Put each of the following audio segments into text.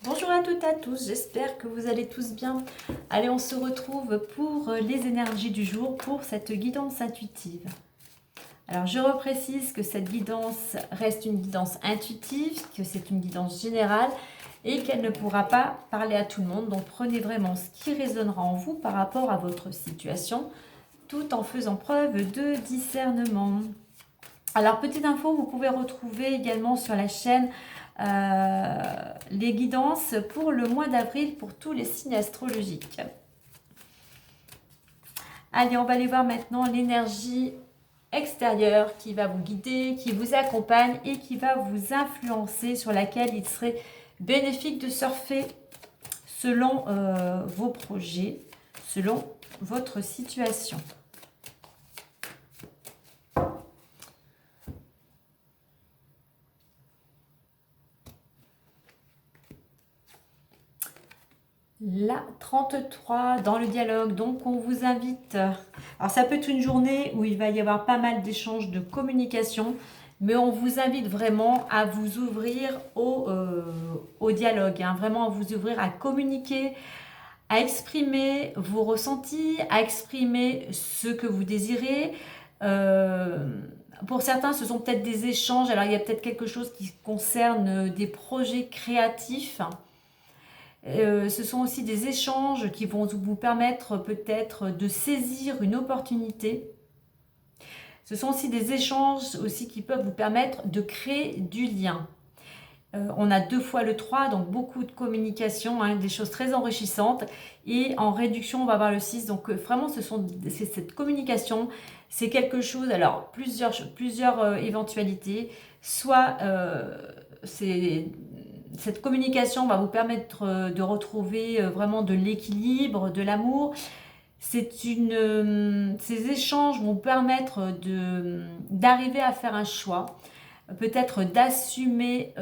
Bonjour à toutes et à tous, j'espère que vous allez tous bien. Allez, on se retrouve pour les énergies du jour, pour cette guidance intuitive. Alors, je reprécise que cette guidance reste une guidance intuitive, que c'est une guidance générale et qu'elle ne pourra pas parler à tout le monde. Donc, prenez vraiment ce qui résonnera en vous par rapport à votre situation, tout en faisant preuve de discernement. Alors, petite info, vous pouvez retrouver également sur la chaîne les guidances pour le mois d'avril pour tous les signes astrologiques. Allez, on va aller voir maintenant l'énergie extérieure qui va vous guider, qui vous accompagne et qui va vous influencer, sur laquelle il serait bénéfique de surfer selon vos projets, selon votre situation. La 33 dans le dialogue, donc on vous invite, alors ça peut être une journée où il va y avoir pas mal d'échanges de communication, mais on vous invite vraiment à vous ouvrir au dialogue, hein, vraiment à vous ouvrir à communiquer, à exprimer vos ressentis, à exprimer ce que vous désirez. Pour certains, ce sont peut-être des échanges, alors il y a peut-être quelque chose qui concerne des projets créatifs. Ce sont aussi des échanges qui vont vous permettre peut-être de saisir une opportunité. Ce sont aussi des échanges aussi qui peuvent vous permettre de créer du lien. On a 2 fois le 3, donc beaucoup de communication, hein, des choses très enrichissantes. Et en réduction, on va avoir le 6. Donc vraiment, c'est cette communication, c'est quelque chose, alors plusieurs éventualités. Soit cette communication va vous permettre de retrouver vraiment de l'équilibre, de l'amour. Ces échanges vont permettre d'arriver à faire un choix, peut-être d'assumer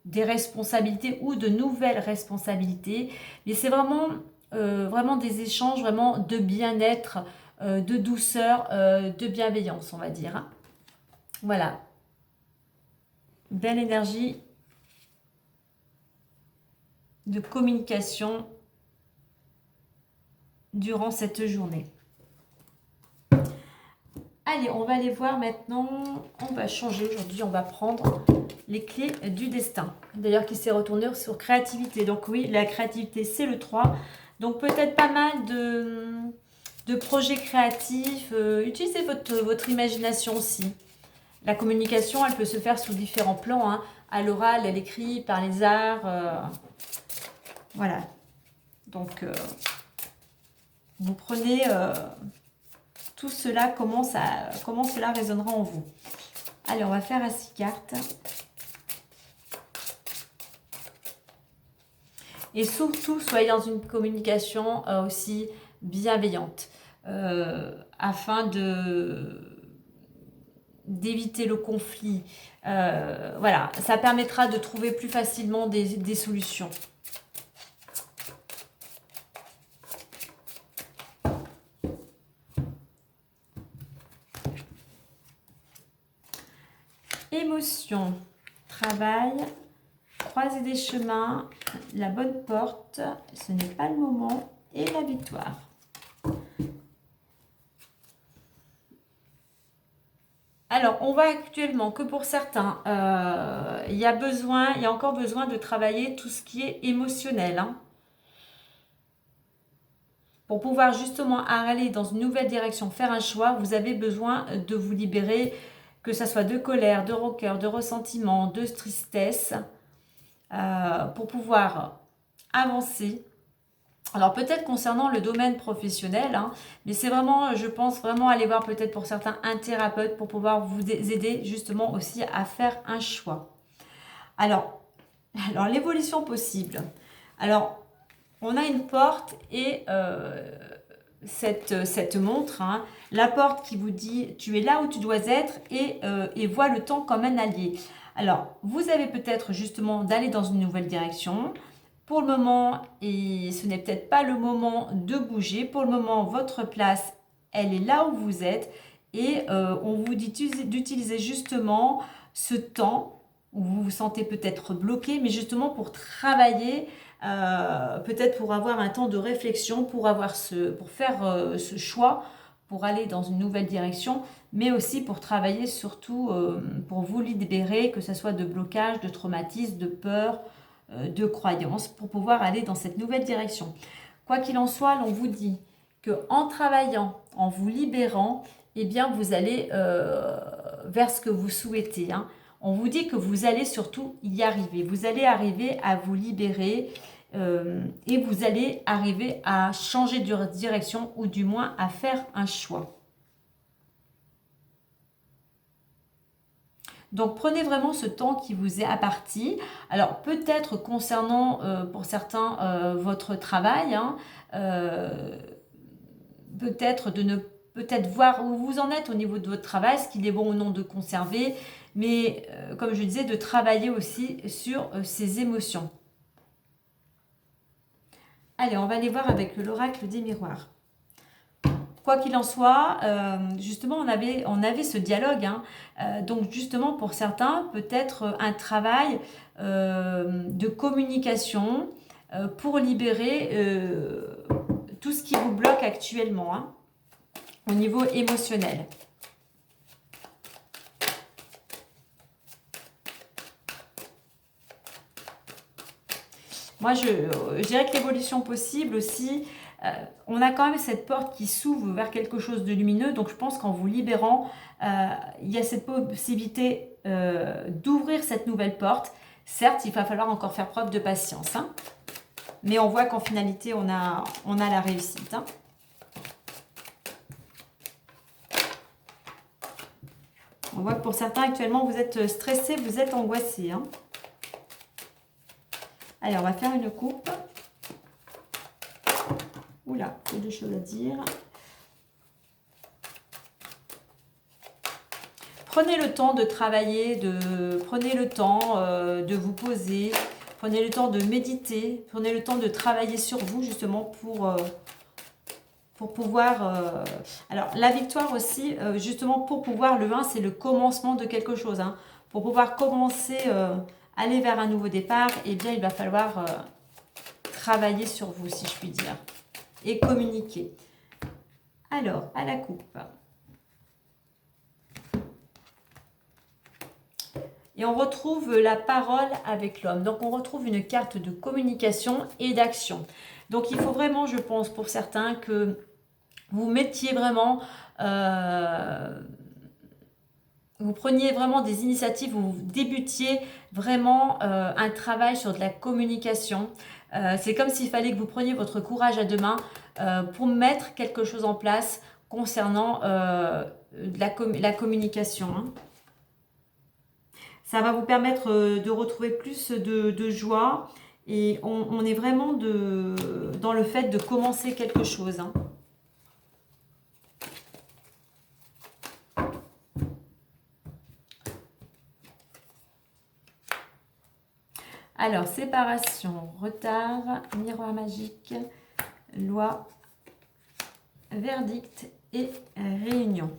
des responsabilités ou de nouvelles responsabilités. Mais c'est vraiment des échanges vraiment de bien-être, de douceur, de bienveillance, on va dire, hein. Voilà. Belle énergie de communication durant cette journée. Allez, on va aller voir maintenant, on va changer aujourd'hui, on va prendre les clés du destin. D'ailleurs, qui s'est retourné sur créativité. Donc oui, la créativité, c'est le 3. Donc peut-être pas mal de projets créatifs. Utilisez votre imagination aussi. La communication, elle peut se faire sous différents plans, hein, à l'oral, à l'écrit, par les arts. Voilà. Donc, vous prenez tout cela, comment cela résonnera en vous. Allez, on va faire à 6 cartes. Et surtout, soyez dans une communication aussi bienveillante, afin d'éviter le conflit. Voilà, ça permettra de trouver plus facilement des solutions. Émotion, travail, croiser des chemins, la bonne porte, ce n'est pas le moment, et la victoire. Alors, on voit actuellement que pour certains, il y a encore besoin de travailler tout ce qui est émotionnel, hein. Pour pouvoir justement aller dans une nouvelle direction, faire un choix, vous avez besoin de vous libérer, que ce soit de colère, de rancœur, de ressentiment, de tristesse, pour pouvoir avancer. Alors peut-être concernant le domaine professionnel, hein, mais c'est vraiment, je pense vraiment aller voir peut-être pour certains un thérapeute pour pouvoir vous aider justement aussi à faire un choix. Alors l'évolution possible. Alors, on a une porte et cette montre, hein, la porte qui vous dit tu es là où tu dois être et vois le temps comme un allié. Alors, vous avez peut-être justement d'aller dans une nouvelle direction. Pour le moment, et ce n'est peut-être pas le moment de bouger. Pour le moment, votre place, elle est là où vous êtes et on vous dit d'utiliser justement ce temps où vous vous sentez peut-être bloqué, mais justement pour travailler, peut-être pour avoir un temps de réflexion, pour faire ce choix, pour aller dans une nouvelle direction, mais aussi pour travailler surtout pour vous libérer, que ce soit de blocage, de traumatisme, de peur, de croyances, pour pouvoir aller dans cette nouvelle direction. Quoi qu'il en soit, l'on vous dit qu'en travaillant, en vous libérant, eh bien vous allez vers ce que vous souhaitez. Hein. On vous dit que vous allez surtout y arriver. Vous allez arriver à vous libérer et vous allez arriver à changer de direction ou du moins à faire un choix. Donc prenez vraiment ce temps qui vous est imparti. Alors peut-être concernant pour certains votre travail, hein, peut-être voir où vous en êtes au niveau de votre travail, ce qu'il est bon ou non de conserver, mais comme je disais, de travailler aussi sur ses émotions. Allez, on va aller voir avec l'oracle des miroirs. Quoi qu'il en soit, justement, on avait ce dialogue. Hein, donc, justement, pour certains, peut-être un travail de communication pour libérer tout ce qui vous bloque actuellement hein, au niveau émotionnel. Moi, je dirais que l'évolution possible aussi, on a quand même cette porte qui s'ouvre vers quelque chose de lumineux. Donc, je pense qu'en vous libérant, il y a cette possibilité d'ouvrir cette nouvelle porte. Certes, il va falloir encore faire preuve de patience. Hein, mais on voit qu'en finalité, on a la réussite. Hein. On voit que pour certains, actuellement, vous êtes stressés, vous êtes angoissés. Hein. Allez, on va faire une coupe. Oula, il y a deux choses à dire. Prenez le temps de travailler, prenez le temps de vous poser, prenez le temps de méditer, prenez le temps de travailler sur vous justement pour pouvoir... Alors, la victoire aussi, justement pour pouvoir, le 1, c'est le commencement de quelque chose. Hein. Pour pouvoir commencer, aller vers un nouveau départ, eh bien, il va falloir travailler sur vous, si je puis dire, et communiquer. Alors, à la coupe. Et on retrouve la parole avec l'homme. Donc, on retrouve une carte de communication et d'action. Donc, il faut vraiment, je pense, pour certains, que vous mettiez vraiment... vous preniez vraiment des initiatives, vous débutiez vraiment un travail sur de la communication. C'est comme s'il fallait que vous preniez votre courage à deux mains pour mettre quelque chose en place concernant la communication. Hein. Ça va vous permettre de retrouver plus de joie et on est vraiment dans le fait de commencer quelque chose. Hein. Alors, séparation, retard, miroir magique, loi, verdict et réunion.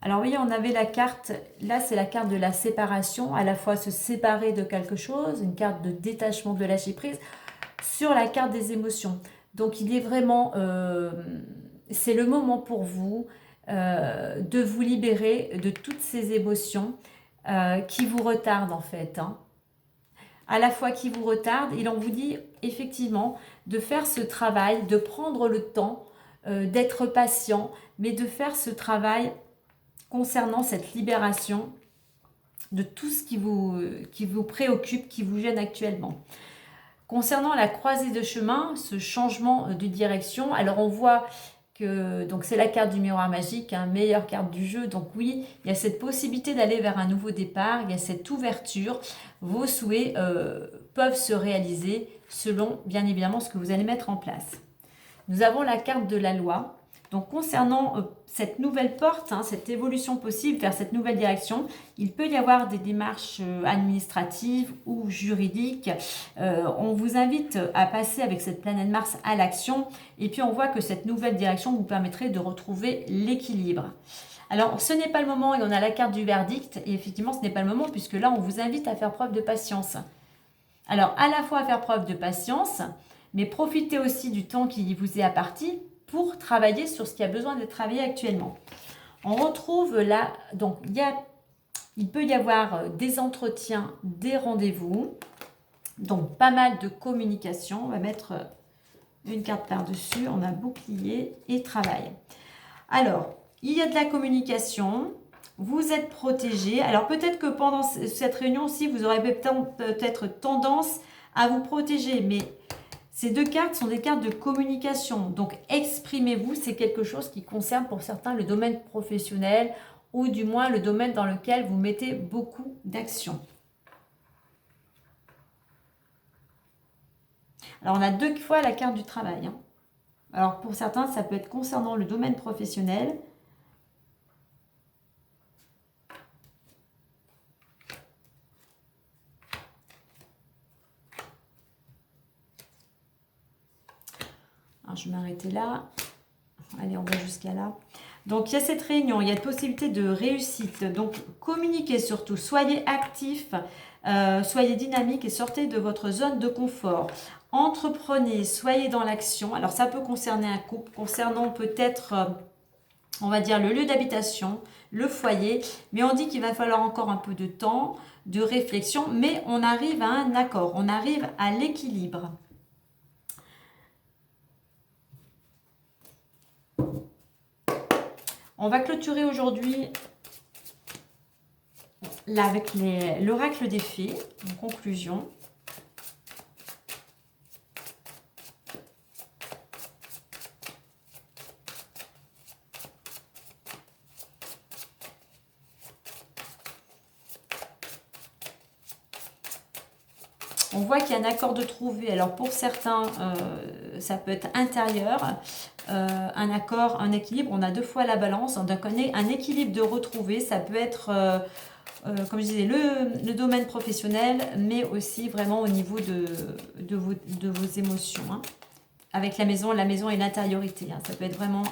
Alors, vous voyez, on avait la carte, là, c'est la carte de la séparation, à la fois se séparer de quelque chose, une carte de détachement, de lâcher prise, sur la carte des émotions. Donc, il est vraiment, c'est le moment pour vous de vous libérer de toutes ces émotions qui vous retardent, en fait, hein. À la fois qui vous retarde, et l'on vous dit effectivement de faire ce travail, de prendre le temps, d'être patient, mais de faire ce travail concernant cette libération de tout ce qui vous préoccupe, qui vous gêne actuellement. Concernant la croisée de chemin, ce changement de direction, alors on voit que donc c'est la carte du miroir magique, hein, meilleure carte du jeu. Donc oui, il y a cette possibilité d'aller vers un nouveau départ, il y a cette ouverture. Vos souhaits peuvent se réaliser selon bien évidemment ce que vous allez mettre en place. Nous avons la carte de la loi. Donc concernant cette nouvelle porte, hein, cette évolution possible vers cette nouvelle direction, il peut y avoir des démarches administratives ou juridiques. On vous invite à passer avec cette planète Mars à l'action et puis on voit que cette nouvelle direction vous permettrait de retrouver l'équilibre. Alors, ce n'est pas le moment et on a la carte du verdict. Et effectivement, ce n'est pas le moment puisque là, on vous invite à faire preuve de patience. Alors, à la fois à faire preuve de patience, mais profitez aussi du temps qui vous est imparti pour travailler sur ce qui a besoin d'être travaillé actuellement. On retrouve là, donc il peut y avoir des entretiens, des rendez-vous, donc pas mal de communication. On va mettre une carte par-dessus, on a bouclier et travail. Alors, il y a de la communication, vous êtes protégé. Alors peut-être que pendant cette réunion aussi, vous aurez peut-être tendance à vous protéger, mais ces deux cartes sont des cartes de communication. Donc exprimez-vous, c'est quelque chose qui concerne pour certains le domaine professionnel ou du moins le domaine dans lequel vous mettez beaucoup d'action. Alors on a deux fois la carte du travail. Alors pour certains, ça peut être concernant le domaine professionnel. Alors je vais m'arrêter là. Allez, on va jusqu'à là. Donc il y a cette réunion, il y a de possibilités de réussite. Donc communiquez surtout, soyez actifs, soyez dynamiques et sortez de votre zone de confort. Entreprenez, soyez dans l'action. Alors ça peut concerner un couple, concernant peut-être, on va dire, le lieu d'habitation, le foyer. Mais on dit qu'il va falloir encore un peu de temps, de réflexion. Mais on arrive à un accord, on arrive à l'équilibre. On va clôturer aujourd'hui là avec l'oracle des fées, en conclusion. On voit qu'il y a un accord de trouver. Alors pour certains, ça peut être intérieur, un accord, un équilibre. On a deux fois la balance. Donc un équilibre de retrouver. Ça peut être, comme je disais, le domaine professionnel, mais aussi vraiment au niveau de vos émotions. Hein. Avec la maison et l'intériorité. Hein. Ça peut être vraiment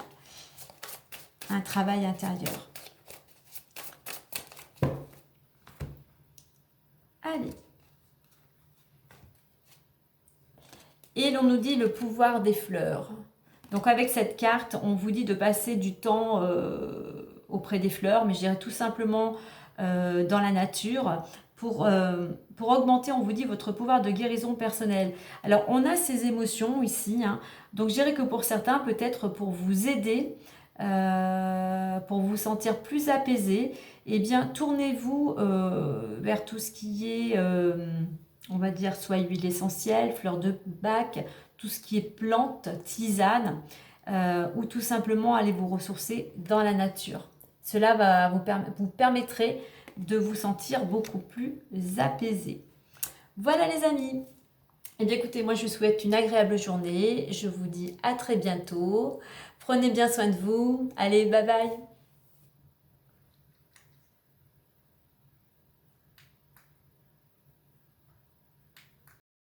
un travail intérieur. Allez. Et l'on nous dit le pouvoir des fleurs. Donc avec cette carte, on vous dit de passer du temps auprès des fleurs, mais je dirais tout simplement dans la nature, pour augmenter, on vous dit, votre pouvoir de guérison personnelle. Alors on a ces émotions ici, hein, donc je dirais que pour certains, peut-être pour vous aider, pour vous sentir plus apaisé, eh bien tournez-vous vers tout ce qui est... on va dire soit huile essentielle, fleurs de bac, tout ce qui est plantes, tisane, ou tout simplement aller vous ressourcer dans la nature. Cela vous permettrait de vous sentir beaucoup plus apaisé. Voilà les amis. Et bien écoutez, moi je vous souhaite une agréable journée. Je vous dis à très bientôt. Prenez bien soin de vous. Allez, bye bye.